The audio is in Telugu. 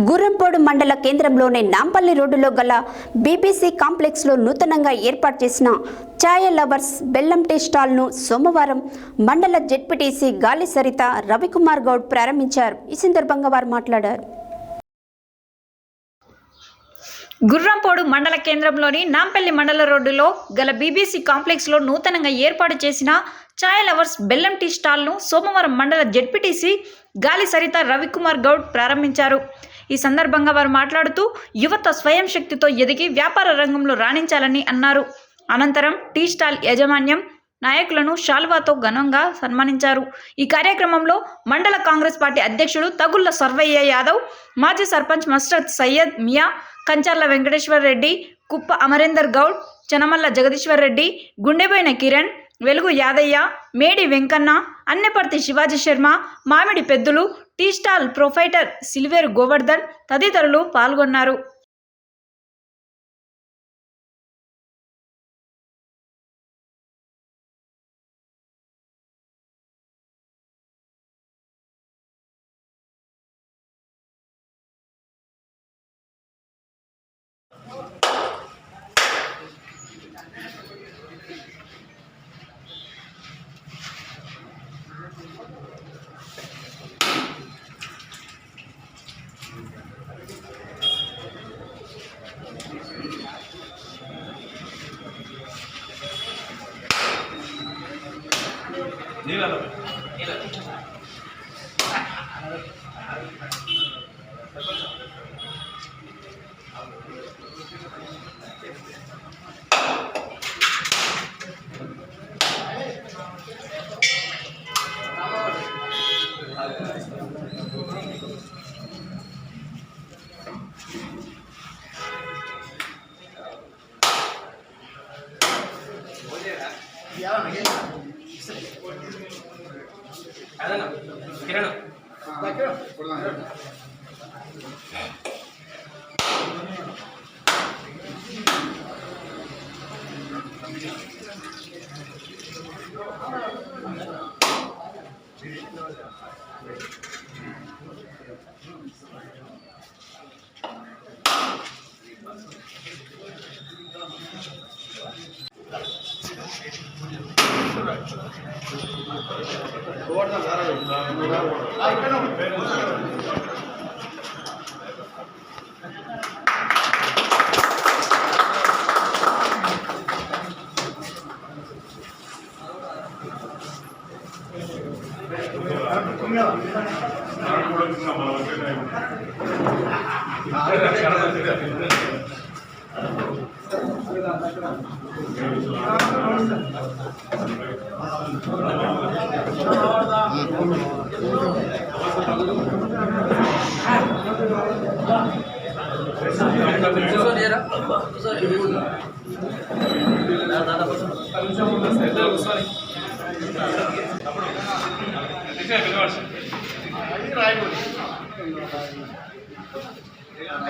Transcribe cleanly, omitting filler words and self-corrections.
గుర్రంపోడు మండల కేంద్రంలోని నాంపల్లి రోడ్డులో గల బీబీసీ కాంప్లెక్స్లో నూతనంగా ఏర్పాటు చేసిన ఛాయ లవర్స్ బెల్లం టీ స్టాల్ను సోమవారం మండల జెడ్పీటీసీ గాలి సరిత రవికుమార్ గౌడ్ ప్రారంభించారు. ఈ సందర్భంగా వారు మాట్లాడారు. గుర్రంపోడు మండల కేంద్రంలోని నాంపల్లి మండల రోడ్డులో గల బీబీసీ కాంప్లెక్స్లో నూతనంగా ఏర్పాటు చేసిన ఛాయ లవర్స్ బెల్లం టీ స్టాల్ను సోమవారం మండల జెడ్పీటీసీ గాలి సరిత రవికుమార్ గౌడ్ ప్రారంభించారు. ఈ సందర్భంగా వారు మాట్లాడుతూ యువత స్వయం శక్తితో ఎదిగి వ్యాపార రంగంలో రాణించాలని అన్నారు. అనంతరం టీ స్టాల్ యాజమాన్యం నాయకులను శాల్వాతో ఘనంగా సన్మానించారు. ఈ కార్యక్రమంలో మండల కాంగ్రెస్ పార్టీ అధ్యక్షుడు తగుళ్ల సర్వయ్య యాదవ్, మాజీ సర్పంచ్ మస్రత్ సయ్యద్ మియా, కంచర్ల వెంకటేశ్వర్ రెడ్డి, కుప్ప అమరేందర్ గౌడ్, చనమల్ల జగదీశ్వర్ రెడ్డి, గుండెబోయిన కిరణ్, వెలుగు యాదయ్య, మేడి Venkanna, Anneparthi Shivaji Sharma, Mamidi Peddulu, tea stall proprietor Silveru Govardhan తదితరులు పాల్గొన్నారు.